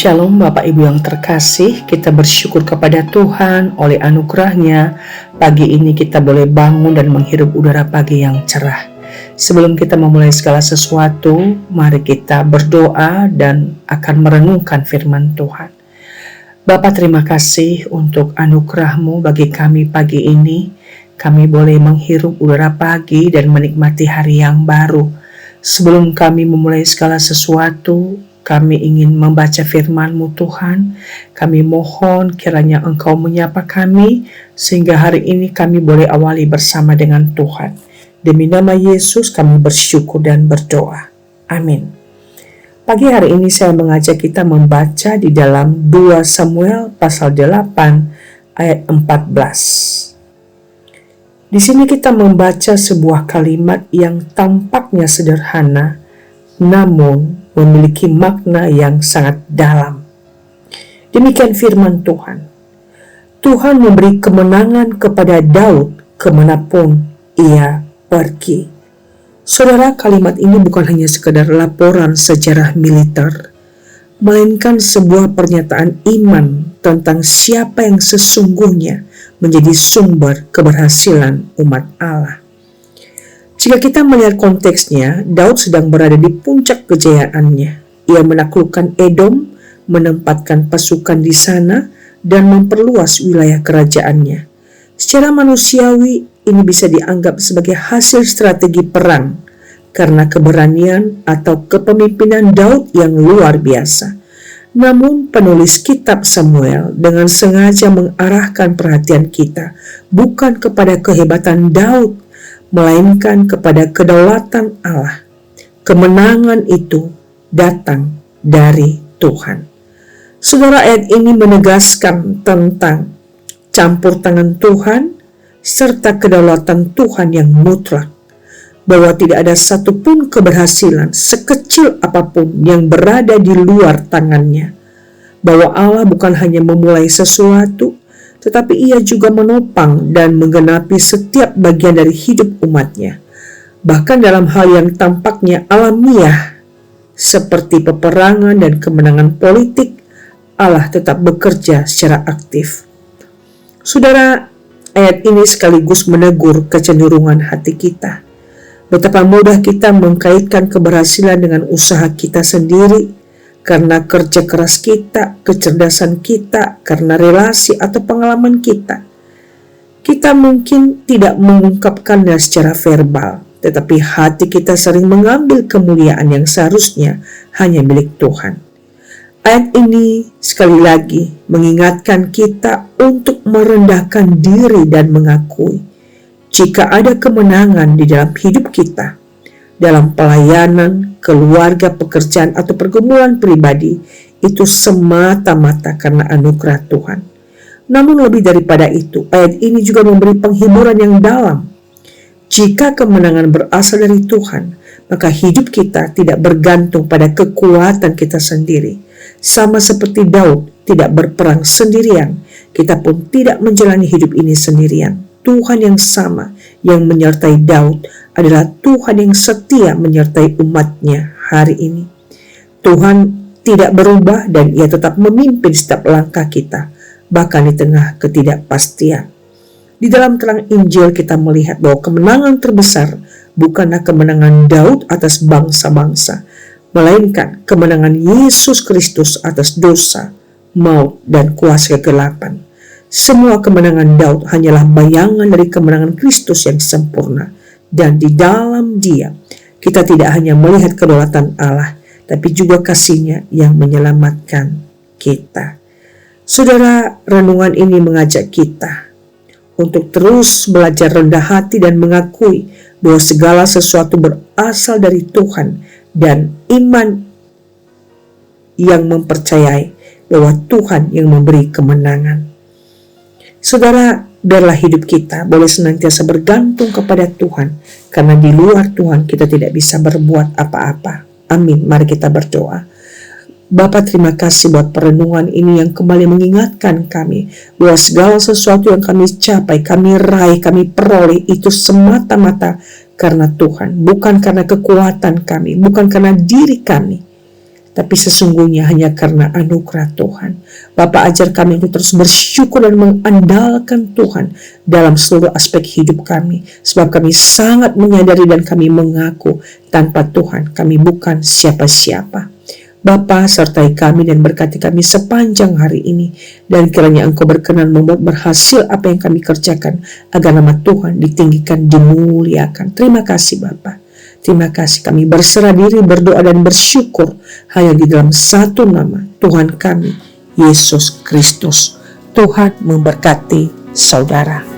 Shalom Bapak Ibu yang terkasih, kita bersyukur kepada Tuhan oleh anugerah-Nya. Pagi ini kita boleh bangun dan menghirup udara pagi yang cerah. Sebelum kita memulai segala sesuatu, mari kita berdoa dan akan merenungkan firman Tuhan. Bapa, terima kasih untuk anugerah-Mu bagi kami pagi ini. Kami boleh menghirup udara pagi dan menikmati hari yang baru. Sebelum kami memulai segala sesuatu, kami ingin membaca firman-Mu Tuhan. Kami mohon kiranya Engkau menyapa kami, sehingga hari ini kami boleh awali bersama dengan Tuhan. Demi nama Yesus kami bersyukur dan berdoa. Amin. Pagi hari ini saya mengajak kita membaca di dalam 2 Samuel pasal 8 ayat 14. Di sini kita membaca sebuah kalimat yang tampaknya sederhana, namun memiliki makna yang sangat dalam. Demikian firman Tuhan. Tuhan memberi kemenangan kepada Daud kemanapun ia pergi. Saudara, kalimat ini bukan hanya sekedar laporan sejarah militer, melainkan sebuah pernyataan iman tentang siapa yang sesungguhnya menjadi sumber keberhasilan umat Allah. Jika kita melihat konteksnya, Daud sedang berada di puncak kejayaannya. Ia menaklukkan Edom, menempatkan pasukan di sana, dan memperluas wilayah kerajaannya. Secara manusiawi, ini bisa dianggap sebagai hasil strategi perang, karena keberanian atau kepemimpinan Daud yang luar biasa. Namun, penulis kitab Samuel dengan sengaja mengarahkan perhatian kita bukan kepada kehebatan Daud, melainkan kepada kedaulatan Allah. Kemenangan itu datang dari Tuhan. Saudara, ayat ini menegaskan tentang campur tangan Tuhan serta kedaulatan Tuhan yang mutlak, bahwa tidak ada satupun keberhasilan sekecil apapun yang berada di luar tangannya, bahwa Allah bukan hanya memulai sesuatu, tetapi ia juga menopang dan menggenapi setiap bagian dari hidup umatnya. Bahkan dalam hal yang tampaknya alamiah, seperti peperangan dan kemenangan politik, Allah tetap bekerja secara aktif. Saudara, ayat ini sekaligus menegur kecenderungan hati kita. Betapa mudah kita mengkaitkan keberhasilan dengan usaha kita sendiri, karena kerja keras kita, kecerdasan kita, karena relasi atau pengalaman kita. Kita mungkin tidak mengungkapkannya secara verbal, tetapi hati kita sering mengambil kemuliaan yang seharusnya hanya milik Tuhan. Ayat ini sekali lagi mengingatkan kita untuk merendahkan diri dan mengakui jika ada kemenangan di dalam hidup kita, dalam pelayanan, keluarga, pekerjaan, atau pergumulan pribadi, itu semata-mata karena anugerah Tuhan. Namun lebih daripada itu, ayat ini juga memberi penghiburan yang dalam. Jika kemenangan berasal dari Tuhan, maka hidup kita tidak bergantung pada kekuatan kita sendiri. Sama seperti Daud tidak berperang sendirian, kita pun tidak menjalani hidup ini sendirian. Tuhan yang sama yang menyertai Daud adalah Tuhan yang setia menyertai umatnya hari ini. Tuhan tidak berubah dan ia tetap memimpin setiap langkah kita, bahkan di tengah ketidakpastian. Di dalam terang Injil kita melihat bahwa kemenangan terbesar bukanlah kemenangan Daud atas bangsa-bangsa, melainkan kemenangan Yesus Kristus atas dosa, maut, dan kuasa kegelapan. Semua kemenangan Daud hanyalah bayangan dari kemenangan Kristus yang sempurna. Dan di dalam Dia, kita tidak hanya melihat kedaulatan Allah, tapi juga kasih-Nya yang menyelamatkan kita. Saudara, renungan ini mengajak kita untuk terus belajar rendah hati dan mengakui bahwa segala sesuatu berasal dari Tuhan, dan iman yang mempercayai bahwa Tuhan yang memberi kemenangan. Saudara, biarlah hidup kita boleh senantiasa bergantung kepada Tuhan, karena di luar Tuhan kita tidak bisa berbuat apa-apa. Amin. Mari kita berdoa. Bapa, terima kasih buat perenungan ini yang kembali mengingatkan kami bahwa segala sesuatu yang kami capai, kami raih, kami peroleh itu semata-mata karena Tuhan, bukan karena kekuatan kami, bukan karena diri kami, tapi sesungguhnya hanya karena anugerah Tuhan. Bapa, ajar kami untuk terus bersyukur dan mengandalkan Tuhan dalam seluruh aspek hidup kami, sebab kami sangat menyadari dan kami mengaku tanpa Tuhan kami bukan siapa-siapa. Bapa, sertai kami dan berkati kami sepanjang hari ini, dan kiranya Engkau berkenan membuat berhasil apa yang kami kerjakan, agar nama Tuhan ditinggikan, dimuliakan. Terima kasih Bapa. Terima kasih, kami berserah diri, berdoa dan bersyukur hanya di dalam satu nama, Tuhan kami, Yesus Kristus. Tuhan memberkati saudara.